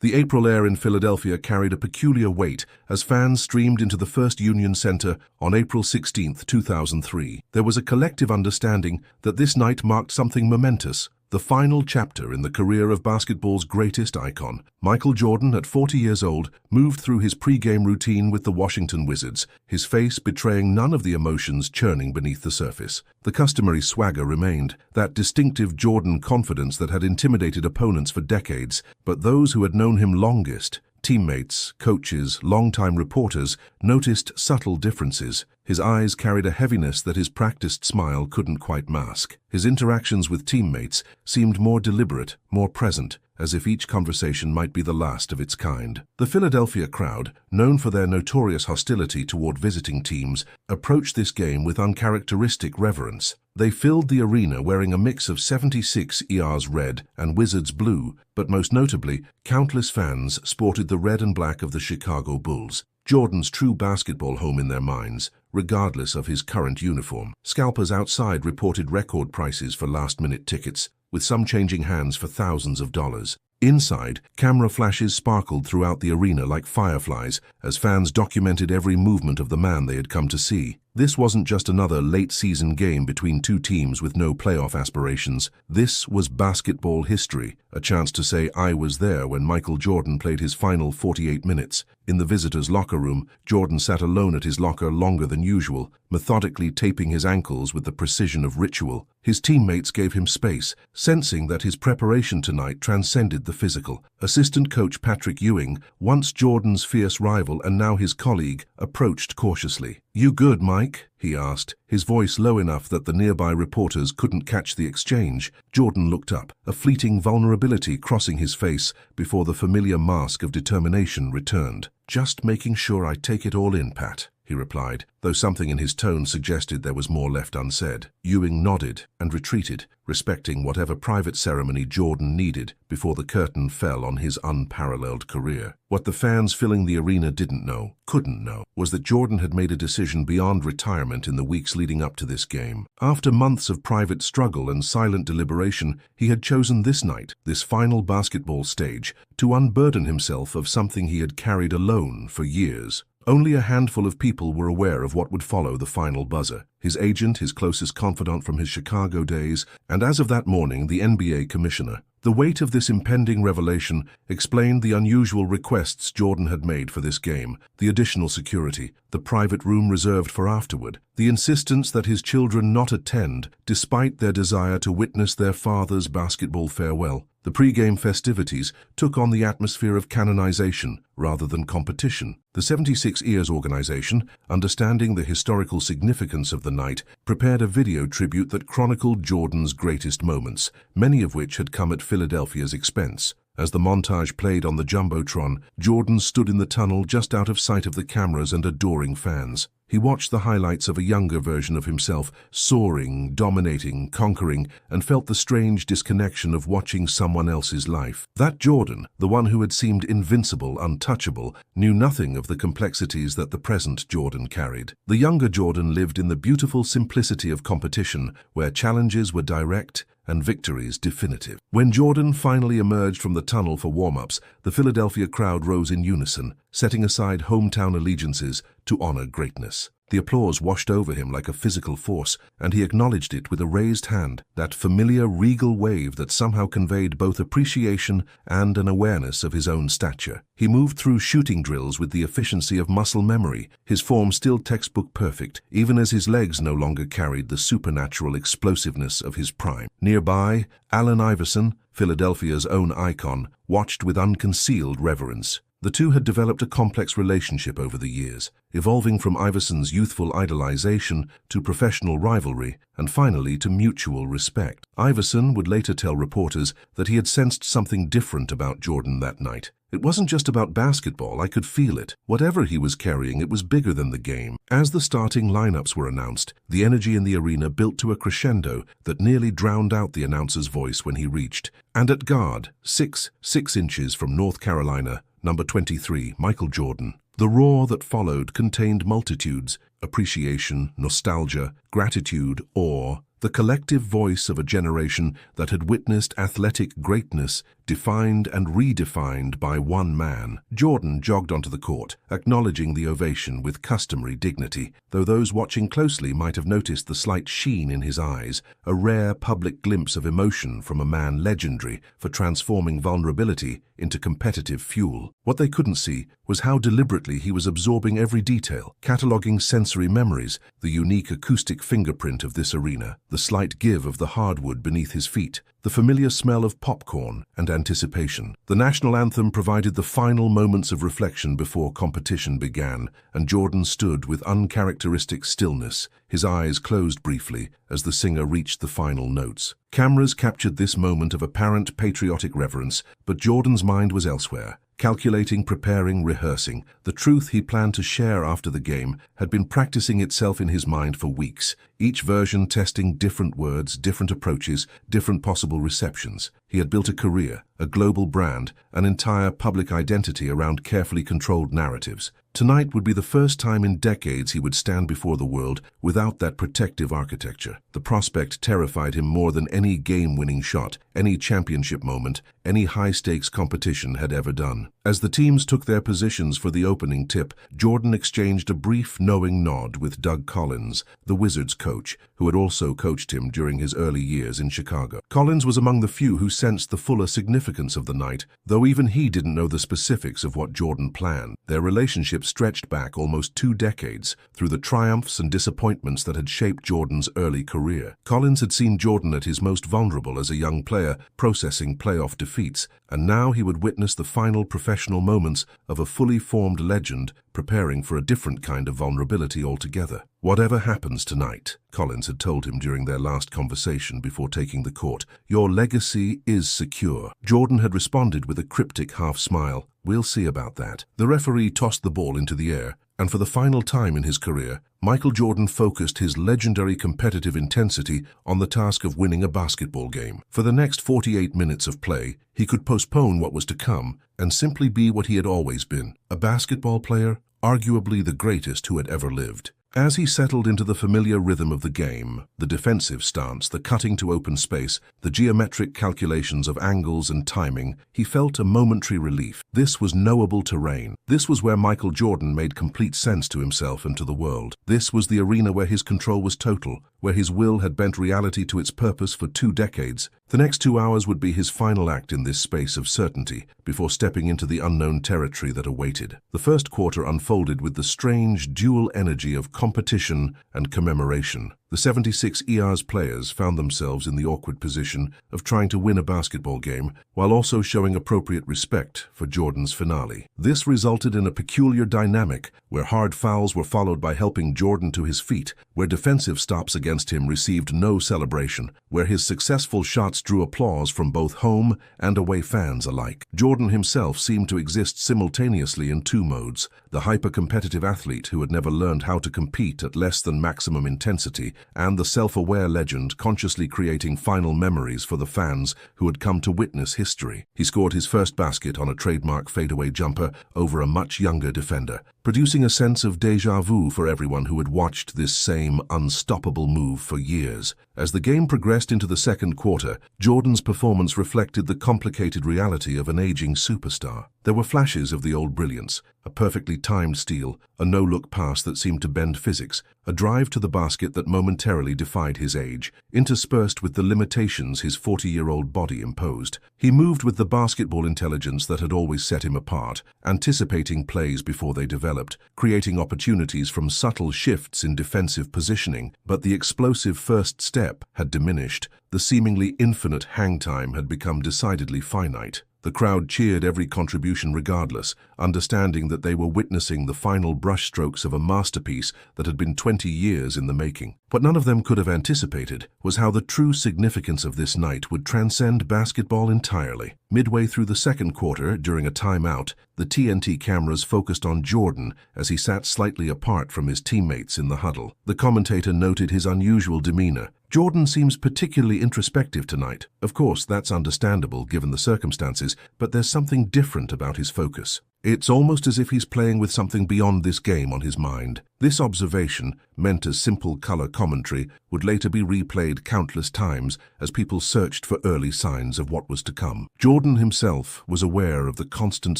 The April air in Philadelphia carried a peculiar weight as fans streamed into the First Union Center on April 16, 2003. There was a collective understanding that this night marked something momentous, the final chapter in the career of basketball's greatest icon. Michael Jordan, at 40 years old, moved through his pre-game routine with the Washington Wizards, his face betraying none of the emotions churning beneath the surface. The customary swagger remained, that distinctive Jordan confidence that had intimidated opponents for decades, but those who had known him longest, teammates, coaches, longtime reporters, noticed subtle differences. His eyes carried a heaviness that his practiced smile couldn't quite mask. His interactions with teammates seemed more deliberate, more present, as if each conversation might be the last of its kind. The Philadelphia crowd, known for their notorious hostility toward visiting teams, approached this game with uncharacteristic reverence. They filled the arena wearing a mix of 76 ER's red and Wizards blue, but most notably, countless fans sported the red and black of the Chicago Bulls, Jordan's true basketball home in their minds, regardless of his current uniform. Scalpers outside reported record prices for last-minute tickets, with some changing hands for thousands of dollars. Inside, camera flashes sparkled throughout the arena like fireflies as fans documented every movement of the man they had come to see. This wasn't just another late-season game between two teams with no playoff aspirations. This was basketball history, a chance to say I was there when Michael Jordan played his final 48 minutes. In the visitors' locker room, Jordan sat alone at his locker longer than usual, methodically taping his ankles with the precision of ritual. His teammates gave him space, sensing that his preparation tonight transcended the physical. Assistant coach Patrick Ewing, once Jordan's fierce rival and now his colleague, approached cautiously. "You good, Mike?" he asked, his voice low enough that the nearby reporters couldn't catch the exchange. Jordan looked up, a fleeting vulnerability crossing his face before the familiar mask of determination returned. "Just making sure I take it all in, Pat," he replied, though something in his tone suggested there was more left unsaid. Ewing nodded and retreated, respecting whatever private ceremony Jordan needed before the curtain fell on his unparalleled career. What the fans filling the arena couldn't know, was that Jordan had made a decision beyond retirement in the weeks leading up to this game. After months of private struggle and silent deliberation, he had chosen this night, this final basketball stage, to unburden himself of something he had carried alone for years. Only a handful of people were aware of what would follow the final buzzer. His agent, his closest confidant from his Chicago days, and as of that morning, the NBA commissioner. The weight of this impending revelation explained the unusual requests Jordan had made for this game, the additional security, the private room reserved for afterward, the insistence that his children not attend despite their desire to witness their father's basketball farewell. The pre-game festivities took on the atmosphere of canonization rather than competition. The 76 Ears organization, understanding the historical significance of the night, prepared a video tribute that chronicled Jordan's greatest moments, many of which had come at Philadelphia's expense. As the montage played on the Jumbotron, Jordan stood in the tunnel just out of sight of the cameras and adoring fans. He watched the highlights of a younger version of himself, soaring, dominating, conquering, and felt the strange disconnection of watching someone else's life. That Jordan, the one who had seemed invincible, untouchable, knew nothing of the complexities that the present Jordan carried. The younger Jordan lived in the beautiful simplicity of competition, where challenges were direct and victories definitive. When Jordan finally emerged from the tunnel for warm-ups, the Philadelphia crowd rose in unison, setting aside hometown allegiances to honor greatness. The applause washed over him like a physical force, and he acknowledged it with a raised hand, that familiar regal wave that somehow conveyed both appreciation and an awareness of his own stature. He moved through shooting drills with the efficiency of muscle memory, his form still textbook perfect, even as his legs no longer carried the supernatural explosiveness of his prime. Nearby, Allen Iverson, Philadelphia's own icon, watched with unconcealed reverence. The two had developed a complex relationship over the years, evolving from Iverson's youthful idolization to professional rivalry and finally to mutual respect. Iverson would later tell reporters that he had sensed something different about Jordan that night. "It wasn't just about basketball, I could feel it. Whatever he was carrying, it was bigger than the game." As the starting lineups were announced, the energy in the arena built to a crescendo that nearly drowned out the announcer's voice when he reached. And at guard, 6 inches from North Carolina, number 23, Michael Jordan. The roar that followed contained multitudes, appreciation, nostalgia, gratitude, awe, the collective voice of a generation that had witnessed athletic greatness defined and redefined by one man. Jordan jogged onto the court, acknowledging the ovation with customary dignity, though those watching closely might have noticed the slight sheen in his eyes, a rare public glimpse of emotion from a man legendary for transforming vulnerability into competitive fuel. What they couldn't see was how deliberately he was absorbing every detail, cataloging sensory memories, the unique acoustic fingerprint of this arena, the slight give of the hardwood beneath his feet, the familiar smell of popcorn and anticipation. The national anthem provided the final moments of reflection before competition began, and Jordan stood with uncharacteristic stillness, his eyes closed briefly as the singer reached the final notes. Cameras captured this moment of apparent patriotic reverence, but Jordan's mind was elsewhere. Calculating, preparing, rehearsing, the truth he planned to share after the game had been practicing itself in his mind for weeks, each version testing different words, different approaches, different possible receptions. He had built a career, a global brand, an entire public identity around carefully controlled narratives. Tonight would be the first time in decades he would stand before the world without that protective architecture. The prospect terrified him more than any game-winning shot, any championship moment, any high-stakes competition had ever done. As the teams took their positions for the opening tip, Jordan exchanged a brief, knowing nod with Doug Collins, the Wizards coach, who had also coached him during his early years in Chicago. Collins was among the few who sensed the fuller significance of the night, though even he didn't know the specifics of what Jordan planned. Their relationship stretched back almost 2 decades through the triumphs and disappointments that had shaped Jordan's early career. Collins had seen Jordan at his most vulnerable as a young player, processing playoff defeats, and now he would witness the final professional moments of a fully formed legend preparing for a different kind of vulnerability altogether. "Whatever happens tonight," Collins had told him during their last conversation before taking the court, "your legacy is secure." Jordan had responded with a cryptic half-smile, "We'll see about that." The referee tossed the ball into the air, and for the final time in his career, Michael Jordan focused his legendary competitive intensity on the task of winning a basketball game. For the next 48 minutes of play, he could postpone what was to come and simply be what he had always been, a basketball player, arguably the greatest who had ever lived. As he settled into the familiar rhythm of the game, the defensive stance, the cutting to open space, the geometric calculations of angles and timing, he felt a momentary relief. This was knowable terrain. This was where Michael Jordan made complete sense to himself and to the world. This was the arena where his control was total, where his will had bent reality to its purpose for 2 decades. The next 2 hours would be his final act in this space of certainty, before stepping into the unknown territory that awaited. The first quarter unfolded with the strange dual energy of competition and commemoration. The 76 ER's players found themselves in the awkward position of trying to win a basketball game while also showing appropriate respect for Jordan's finale. This resulted in a peculiar dynamic where hard fouls were followed by helping Jordan to his feet, where defensive stops against him received no celebration, where his successful shots drew applause from both home and away fans alike. Jordan himself seemed to exist simultaneously in 2 modes: the hyper-competitive athlete who had never learned how to compete at less than maximum intensity, and the self-aware legend consciously creating final memories for the fans who had come to witness history. He scored his first basket on a trademark fadeaway jumper over a much younger defender, producing a sense of déjà vu for everyone who had watched this same unstoppable move for years. As the game progressed into the second quarter, Jordan's performance reflected the complicated reality of an aging superstar. There were flashes of the old brilliance, a perfectly timed steal, a no-look pass that seemed to bend physics, a drive to the basket that momentarily defied his age, interspersed with the limitations his 40-year-old body imposed. He moved with the basketball intelligence that had always set him apart, anticipating plays before they developed, creating opportunities from subtle shifts in defensive positioning, but the explosive first step had diminished. The seemingly infinite hang time had become decidedly finite. The crowd cheered every contribution regardless, understanding that they were witnessing the final brushstrokes of a masterpiece that had been 20 years in the making. What none of them could have anticipated was how the true significance of this night would transcend basketball entirely. Midway through the second quarter, during a timeout, the TNT cameras focused on Jordan as he sat slightly apart from his teammates in the huddle. The commentator noted his unusual demeanor. "Jordan seems particularly introspective tonight. Of course, that's understandable given the circumstances, but there's something different about his focus." It's almost as if he's playing with something beyond this game on his mind. This observation, meant as simple color commentary, would later be replayed countless times as people searched for early signs of what was to come. Jordan himself was aware of the constant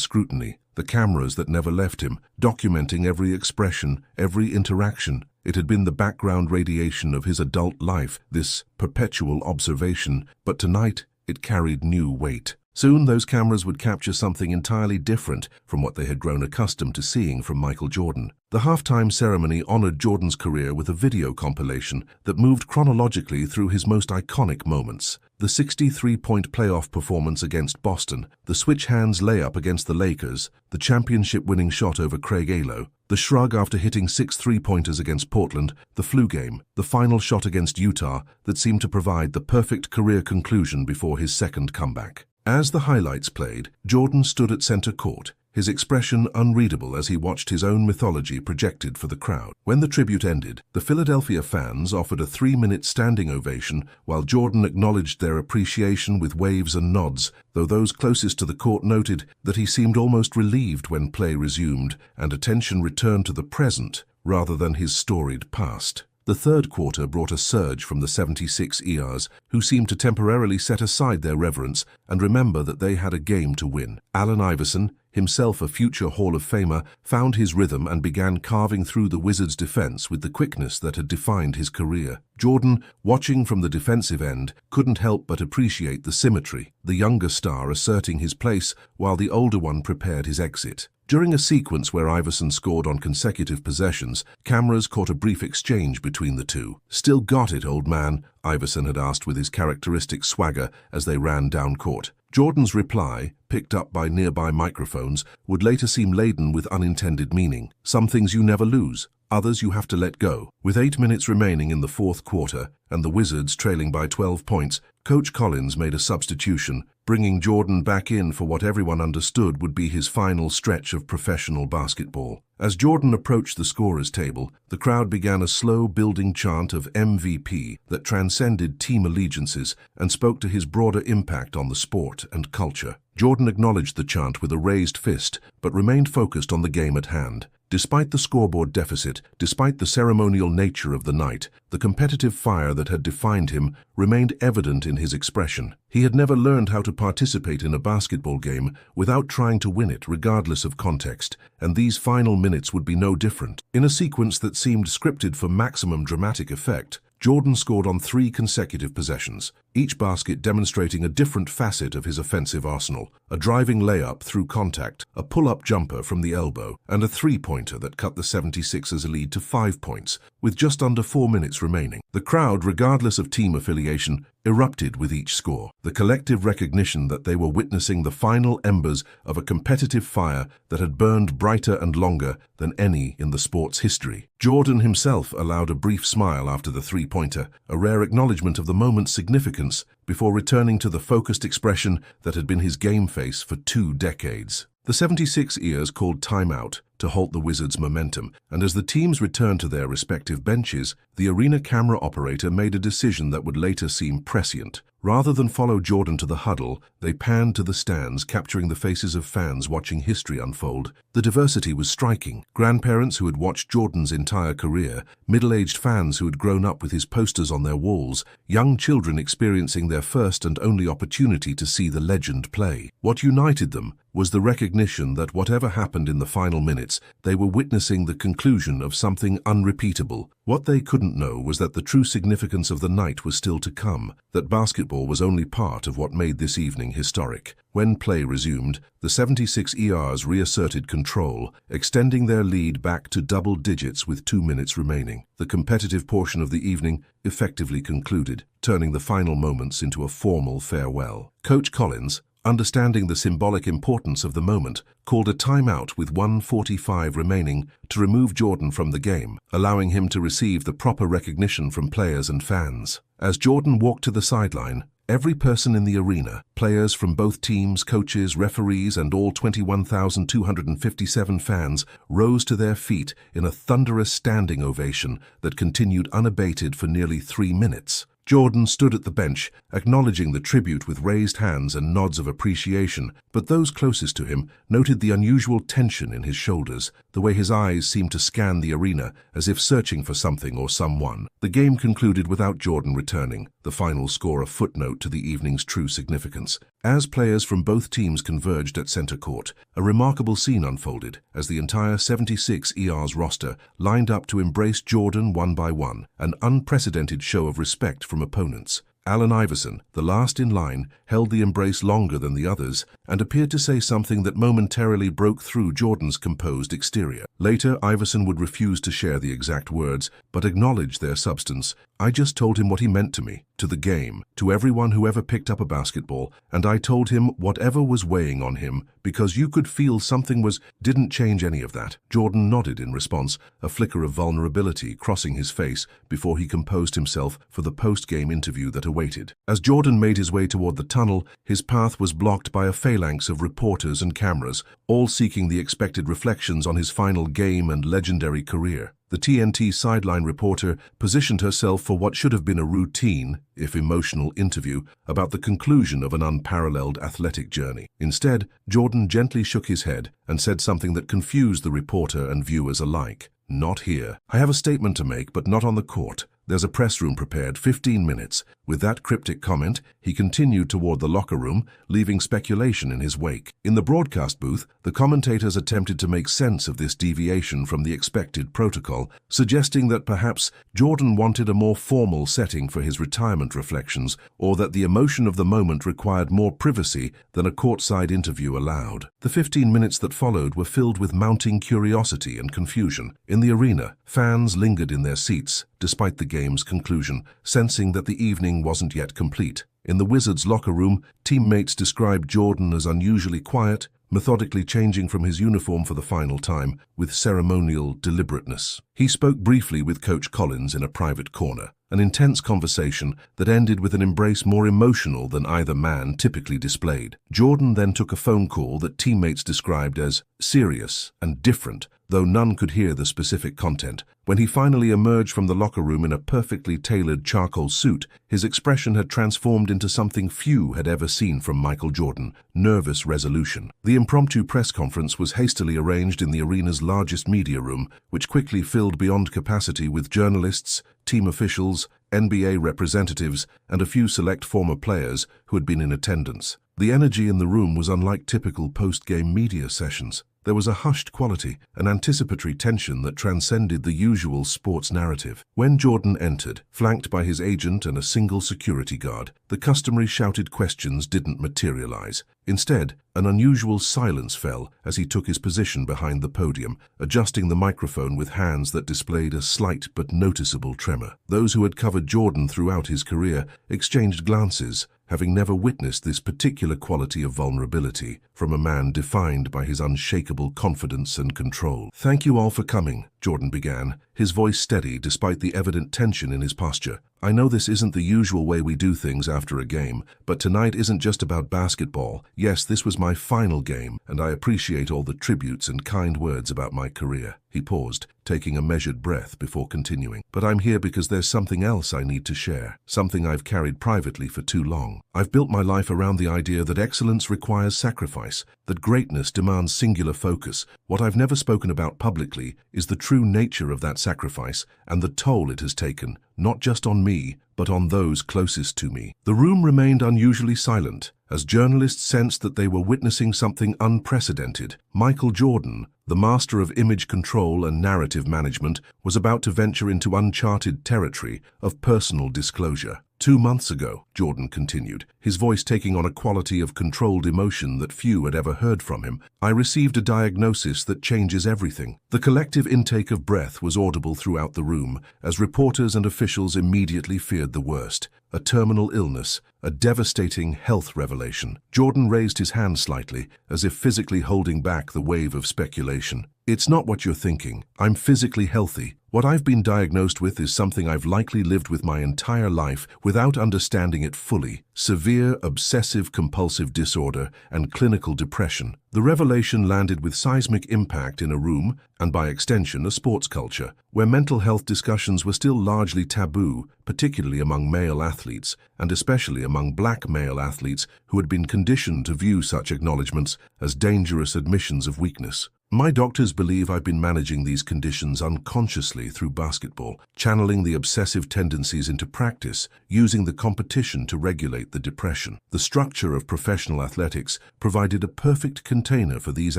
scrutiny, the cameras that never left him, documenting every expression, every interaction. It had been the background radiation of his adult life, this perpetual observation, but tonight it carried new weight. Soon those cameras would capture something entirely different from what they had grown accustomed to seeing from Michael Jordan. The halftime ceremony honored Jordan's career with a video compilation that moved chronologically through his most iconic moments. The 63-point playoff performance against Boston, the switch hands layup against the Lakers, the championship-winning shot over Craig Alo, the shrug after hitting 6 three-pointers against Portland, the flu game, the final shot against Utah that seemed to provide the perfect career conclusion before his second comeback. As the highlights played, Jordan stood at center court, his expression unreadable as he watched his own mythology projected for the crowd. When the tribute ended, the Philadelphia fans offered a 3-minute standing ovation while Jordan acknowledged their appreciation with waves and nods, though those closest to the court noted that he seemed almost relieved when play resumed and attention returned to the present rather than his storied past. The third quarter brought a surge from the 76ers, who seemed to temporarily set aside their reverence and remember that they had a game to win. Allen Iverson, himself a future Hall of Famer, found his rhythm and began carving through the Wizards' defense with the quickness that had defined his career. Jordan, watching from the defensive end, couldn't help but appreciate the symmetry, the younger star asserting his place while the older one prepared his exit. During a sequence where Iverson scored on consecutive possessions, cameras caught a brief exchange between the two. "Still got it, old man?" Iverson had asked with his characteristic swagger as they ran down court. Jordan's reply, picked up by nearby microphones, would later seem laden with unintended meaning. "Some things you never lose, others you have to let go." With 8 minutes remaining in the fourth quarter and the Wizards trailing by 12 points, Coach Collins made a substitution, bringing Jordan back in for what everyone understood would be his final stretch of professional basketball. As Jordan approached the scorer's table, the crowd began a slow building chant of MVP that transcended team allegiances and spoke to his broader impact on the sport and culture. Jordan acknowledged the chant with a raised fist, but remained focused on the game at hand. Despite the scoreboard deficit, despite the ceremonial nature of the night, the competitive fire that had defined him remained evident in his expression. He had never learned how to participate in a basketball game without trying to win it regardless of context, and these final minutes would be no different. In a sequence that seemed scripted for maximum dramatic effect, Jordan scored on 3 consecutive possessions, each basket demonstrating a different facet of his offensive arsenal: a driving layup through contact, a pull-up jumper from the elbow, and a three-pointer that cut the 76ers' lead to 5 points, with just under 4 minutes remaining. The crowd, regardless of team affiliation, erupted with each score, the collective recognition that they were witnessing the final embers of a competitive fire that had burned brighter and longer than any in the sport's history. Jordan himself allowed a brief smile after the three-pointer, a rare acknowledgement of the moment's significance, before returning to the focused expression that had been his game face for 2 decades. The 76ers called timeout to halt the Wizards' momentum, and as the teams returned to their respective benches, the arena camera operator made a decision that would later seem prescient. Rather than follow Jordan to the huddle, they panned to the stands, capturing the faces of fans watching history unfold. The diversity was striking. Grandparents who had watched Jordan's entire career, middle-aged fans who had grown up with his posters on their walls, young children experiencing their first and only opportunity to see the legend play. What united them was the recognition that whatever happened in the final minutes, they were witnessing the conclusion of something unrepeatable. What they couldn't know was that the true significance of the night was still to come, that basketball was only part of what made this evening historic. When play resumed, the 76ers reasserted control, extending their lead back to double digits with 2 minutes remaining. The competitive portion of the evening effectively concluded, turning the final moments into a formal farewell. Coach Collins, understanding the symbolic importance of the moment, called a timeout with 1:45 remaining to remove Jordan from the game, allowing him to receive the proper recognition from players and fans. As Jordan walked to the sideline, every person in the arena, players from both teams, coaches, referees, and all 21,257 fans, rose to their feet in a thunderous standing ovation that continued unabated for nearly 3 minutes. Jordan stood at the bench, acknowledging the tribute with raised hands and nods of appreciation, but those closest to him noted the unusual tension in his shoulders, the way his eyes seemed to scan the arena as if searching for something or someone. The game concluded without Jordan returning, the final score a footnote to the evening's true significance. As players from both teams converged at center court, a remarkable scene unfolded as the entire 76 ER's roster lined up to embrace Jordan one by one, an unprecedented show of respect from opponents. Allen Iverson, the last in line, held the embrace longer than the others and appeared to say something that momentarily broke through Jordan's composed exterior. Later, Iverson would refuse to share the exact words, but acknowledge their substance. "I just told him what he meant to me, to the game, to everyone who ever picked up a basketball, and I told him whatever was weighing on him, because you could feel something didn't change any of that." Jordan nodded in response, a flicker of vulnerability crossing his face before he composed himself for the post-game interview that awaited. As Jordan made his way toward the tunnel, his path was blocked by a phalanx of reporters and cameras, all seeking the expected reflections on his final game and legendary career. The TNT sideline reporter positioned herself for what should have been a routine, if emotional, interview about the conclusion of an unparalleled athletic journey. Instead, Jordan gently shook his head and said something that confused the reporter and viewers alike. "Not here. I have a statement to make, but not on the court. There's a press room prepared, 15 minutes. With that cryptic comment, he continued toward the locker room, leaving speculation in his wake. In the broadcast booth, the commentators attempted to make sense of this deviation from the expected protocol, suggesting that perhaps Jordan wanted a more formal setting for his retirement reflections, or that the emotion of the moment required more privacy than a courtside interview allowed. The 15 minutes that followed were filled with mounting curiosity and confusion. In the arena, fans lingered in their seats, despite the game's conclusion, sensing that the evening wasn't yet complete. In the Wizards' locker room, teammates described Jordan as unusually quiet, methodically changing from his uniform for the final time, with ceremonial deliberateness. He spoke briefly with Coach Collins in a private corner, an intense conversation that ended with an embrace more emotional than either man typically displayed. Jordan then took a phone call that teammates described as serious and different, though none could hear the specific content. When he finally emerged from the locker room in a perfectly tailored charcoal suit, his expression had transformed into something few had ever seen from Michael Jordan: nervous resolution. The impromptu press conference was hastily arranged in the arena's largest media room, which quickly filled beyond capacity with journalists, team officials, NBA representatives, and a few select former players who had been in attendance. The energy in the room was unlike typical post-game media sessions. There was a hushed quality, an anticipatory tension that transcended the usual sports narrative. When Jordan entered, flanked by his agent and a single security guard, the customary shouted questions didn't materialize. Instead, an unusual silence fell as he took his position behind the podium, adjusting the microphone with hands that displayed a slight but noticeable tremor. Those who had covered Jordan throughout his career exchanged glances, having never witnessed this particular quality of vulnerability from a man defined by his unshakable confidence and control. "Thank you all for coming," Jordan began, his voice steady despite the evident tension in his posture. "I know this isn't the usual way we do things after a game, but tonight isn't just about basketball. Yes, this was my final game, and I appreciate all the tributes and kind words about my career." He paused, taking a measured breath before continuing. "But I'm here because there's something else I need to share, something I've carried privately for too long. I've built my life around the idea that excellence requires sacrifice, that greatness demands singular focus. What I've never spoken about publicly is the true nature of that sacrifice and the toll it has taken, not just on me, but on those closest to me." The room remained unusually silent, as journalists sensed that they were witnessing something unprecedented. Michael Jordan, the master of image control and narrative management, was about to venture into uncharted territory of personal disclosure. 2 months ago, Jordan continued, his voice taking on a quality of controlled emotion that few had ever heard from him, "I received a diagnosis that changes everything." The collective intake of breath was audible throughout the room, as reporters and officials immediately feared the worst: a terminal illness, a devastating health revelation. Jordan raised his hand slightly, as if physically holding back the wave of speculation. "It's not what you're thinking. I'm physically healthy. What I've been diagnosed with is something I've likely lived with my entire life without understanding it fully: severe obsessive-compulsive disorder and clinical depression. The revelation landed with seismic impact in a room, and by extension a sports culture, where mental health discussions were still largely taboo, particularly among male athletes, and especially among black male athletes who had been conditioned to view such acknowledgments as dangerous admissions of weakness. My doctors believe I've been managing these conditions unconsciously through basketball, channeling the obsessive tendencies into practice, using the competition to regulate the depression. The structure of professional athletics provided a perfect container for these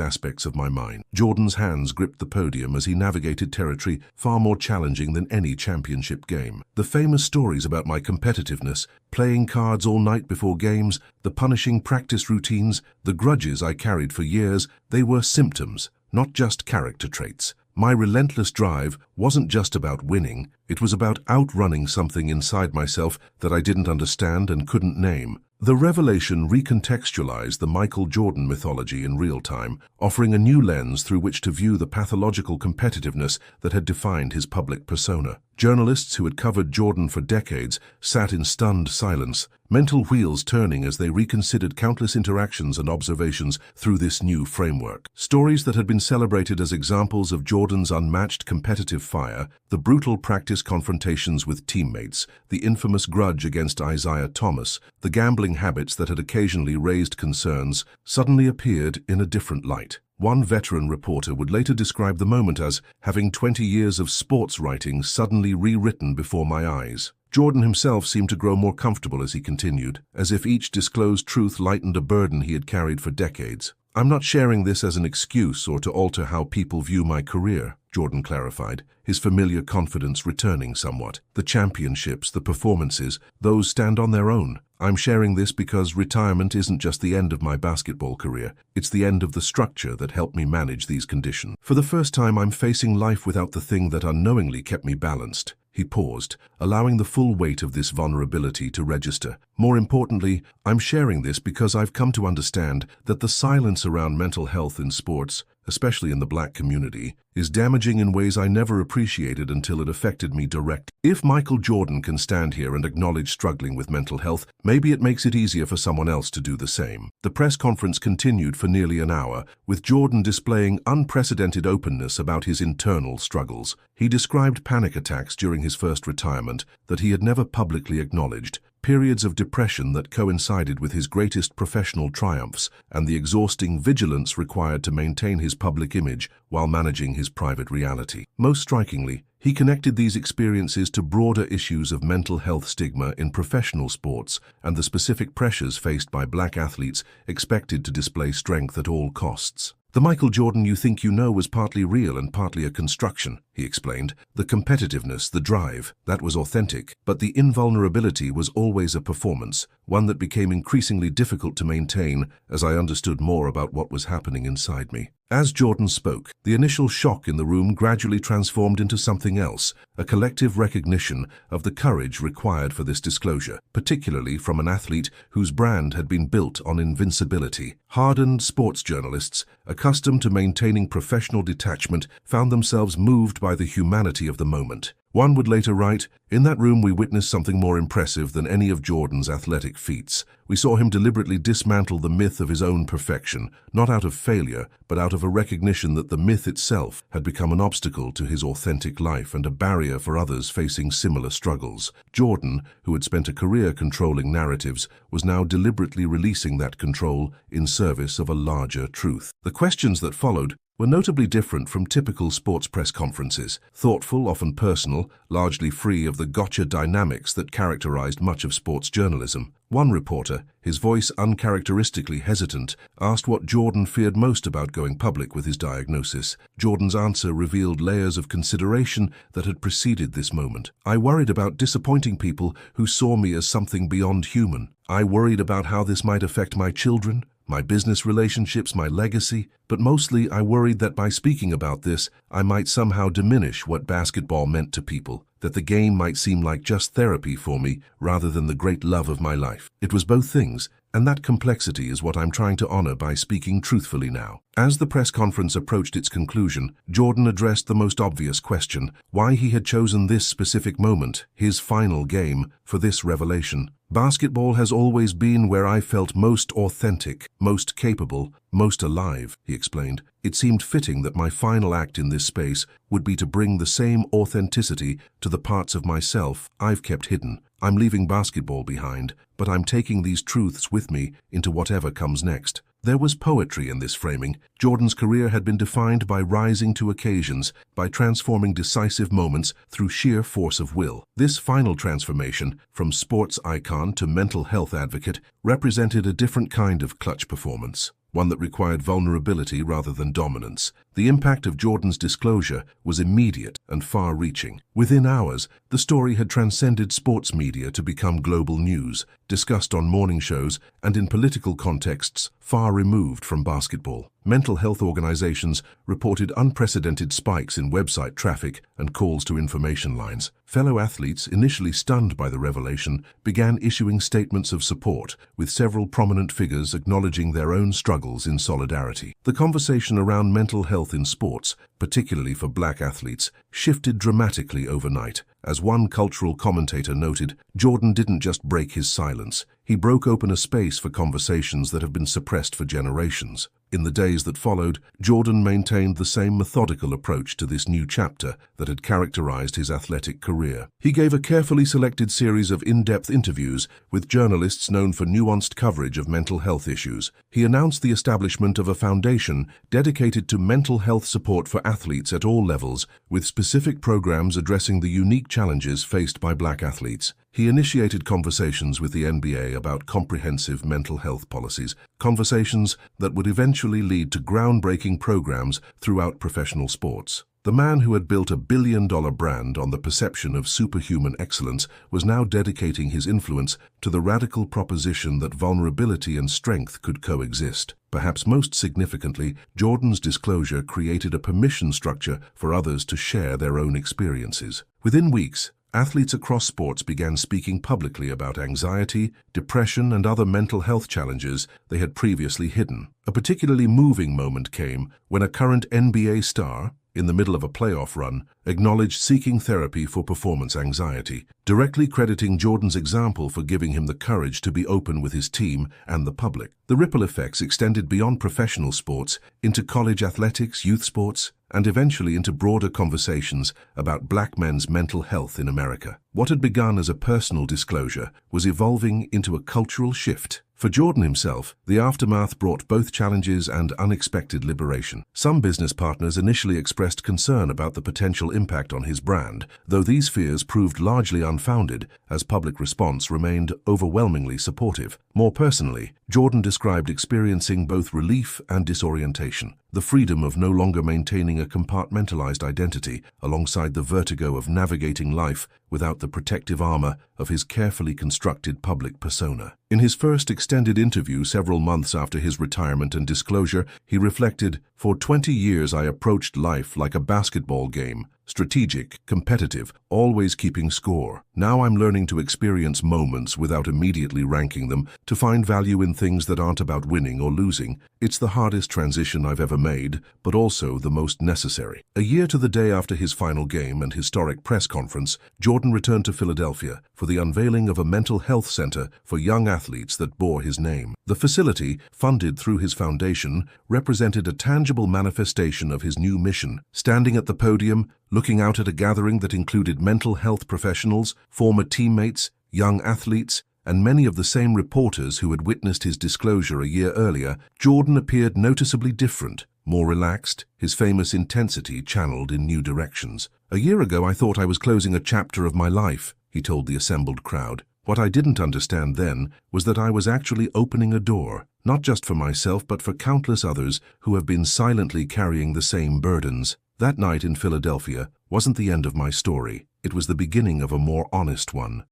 aspects of my mind. Jordan's hands gripped the podium as he navigated territory far more challenging than any championship game. The famous stories about my competitiveness, playing cards all night before games, the punishing practice routines, the grudges I carried for years, they were symptoms, not just character traits. My relentless drive wasn't just about winning, it was about outrunning something inside myself that I didn't understand and couldn't name. The revelation recontextualized the Michael Jordan mythology in real time, offering a new lens through which to view the pathological competitiveness that had defined his public persona. Journalists who had covered Jordan for decades sat in stunned silence, mental wheels turning as they reconsidered countless interactions and observations through this new framework. Stories that had been celebrated as examples of Jordan's unmatched competitive fire, the brutal practice confrontations with teammates, the infamous grudge against Isaiah Thomas, the gambling habits that had occasionally raised concerns, suddenly appeared in a different light. One veteran reporter would later describe the moment as having 20 years of sports writing suddenly rewritten before my eyes. Jordan himself seemed to grow more comfortable as he continued, as if each disclosed truth lightened a burden he had carried for decades. "I'm not sharing this as an excuse or to alter how people view my career," Jordan clarified, his familiar confidence returning somewhat. "The championships, the performances, those stand on their own. I'm sharing this because retirement isn't just the end of my basketball career, it's the end of the structure that helped me manage these conditions. For the first time, I'm facing life without the thing that unknowingly kept me balanced." He paused, allowing the full weight of this vulnerability to register. "More importantly, I'm sharing this because I've come to understand that the silence around mental health in sports, especially in the black community, is damaging in ways I never appreciated until it affected me directly. If Michael Jordan can stand here and acknowledge struggling with mental health, maybe it makes it easier for someone else to do the same." The press conference continued for nearly an hour, with Jordan displaying unprecedented openness about his internal struggles. He described panic attacks during his first retirement that he had never publicly acknowledged, periods of depression that coincided with his greatest professional triumphs, and the exhausting vigilance required to maintain his public image while managing his private reality. Most strikingly, he connected these experiences to broader issues of mental health stigma in professional sports and the specific pressures faced by black athletes expected to display strength at all costs. "The Michael Jordan you think you know was partly real and partly a construction," he explained. "The competitiveness, the drive, that was authentic, but the invulnerability was always a performance, one that became increasingly difficult to maintain as I understood more about what was happening inside me." As Jordan spoke, the initial shock in the room gradually transformed into something else, a collective recognition of the courage required for this disclosure, particularly from an athlete whose brand had been built on invincibility. Hardened sports journalists, accustomed to maintaining professional detachment, found themselves moved by the humanity of the moment. One would later write, "In that room we witnessed something more impressive than any of Jordan's athletic feats. We saw him deliberately dismantle the myth of his own perfection, not out of failure, but out of a recognition that the myth itself had become an obstacle to his authentic life and a barrier for others facing similar struggles." Jordan, who had spent a career controlling narratives, was now deliberately releasing that control in service of a larger truth. The questions that followed were notably different from typical sports press conferences, thoughtful, often personal, largely free of the gotcha dynamics that characterized much of sports journalism. One reporter, his voice uncharacteristically hesitant, asked what Jordan feared most about going public with his diagnosis. Jordan's answer revealed layers of consideration that had preceded this moment. "I worried about disappointing people who saw me as something beyond human. I worried about how this might affect my children, my business relationships, my legacy, but mostly I worried that by speaking about this, I might somehow diminish what basketball meant to people, that the game might seem like just therapy for me rather than the great love of my life." It was both things, And that complexity is what I'm trying to honor by speaking truthfully now. As the press conference approached its conclusion, Jordan addressed the most obvious question: why he had chosen this specific moment, his final game, for this revelation. Basketball has always been where I felt most authentic, most capable, most alive, he explained. It seemed fitting that my final act in this space would be to bring the same authenticity to the parts of myself I've kept hidden. I'm leaving basketball behind, but I'm taking these truths with me into whatever comes next. There was poetry in this framing. Jordan's career had been defined by rising to occasions, by transforming decisive moments through sheer force of will. This final transformation, from sports icon to mental health advocate, represented a different kind of clutch performance, one that required vulnerability rather than dominance. The impact of Jordan's disclosure was immediate and far-reaching. Within hours, the story had transcended sports media to become global news, discussed on morning shows and in political contexts far removed from basketball. Mental health organizations reported unprecedented spikes in website traffic and calls to information lines. Fellow athletes, initially stunned by the revelation, began issuing statements of support, with several prominent figures acknowledging their own struggles in solidarity. The conversation around mental health in sports, particularly for Black athletes, shifted dramatically overnight. As one cultural commentator noted, Jordan didn't just break his silence. He broke open a space for conversations that have been suppressed for generations. In the days that followed, Jordan maintained the same methodical approach to this new chapter that had characterized his athletic career. He gave a carefully selected series of in-depth interviews with journalists known for nuanced coverage of mental health issues. He announced the establishment of a foundation dedicated to mental health support for athletes at all levels, with specific programs addressing the unique challenges faced by Black athletes. He initiated conversations with the NBA about comprehensive mental health policies, conversations that would eventually lead to groundbreaking programs throughout professional sports. The man who had built a billion-dollar brand on the perception of superhuman excellence was now dedicating his influence to the radical proposition that vulnerability and strength could coexist. Perhaps most significantly, Jordan's disclosure created a permission structure for others to share their own experiences. Within weeks, athletes across sports began speaking publicly about anxiety, depression, and other mental health challenges they had previously hidden. A particularly moving moment came when a current NBA star, in the middle of a playoff run, acknowledged seeking therapy for performance anxiety, directly crediting Jordan's example for giving him the courage to be open with his team and the public. The ripple effects extended beyond professional sports into college athletics, youth sports, and eventually into broader conversations about Black men's mental health in America. What had begun as a personal disclosure was evolving into a cultural shift. For Jordan himself, the aftermath brought both challenges and unexpected liberation. Some business partners initially expressed concern about the potential impact on his brand, though these fears proved largely unfounded as public response remained overwhelmingly supportive. More personally, Jordan described experiencing both relief and disorientation, the freedom of no longer maintaining a compartmentalized identity alongside the vertigo of navigating life without the protective armor of his carefully constructed public persona. In his first extended interview several months after his retirement and disclosure, he reflected, "For 20 years I approached life like a basketball game, strategic, competitive, always keeping score. Now I'm learning to experience moments without immediately ranking them, to find value in things that aren't about winning or losing. It's the hardest transition I've ever made, but also the most necessary." A year to the day after his final game and historic press conference, Jordan returned to Philadelphia for the unveiling of a mental health center for young athletes that bore his name. The facility, funded through his foundation, represented a tangible manifestation of his new mission. Standing at the podium, looking out at a gathering that included mental health professionals, former teammates, young athletes, and many of the same reporters who had witnessed his disclosure a year earlier, Jordan appeared noticeably different, more relaxed, his famous intensity channeled in new directions. "A year ago I thought I was closing a chapter of my life," he told the assembled crowd. "What I didn't understand then was that I was actually opening a door, not just for myself but for countless others who have been silently carrying the same burdens." That night in Philadelphia wasn't the end of my story. It was the beginning of a more honest one.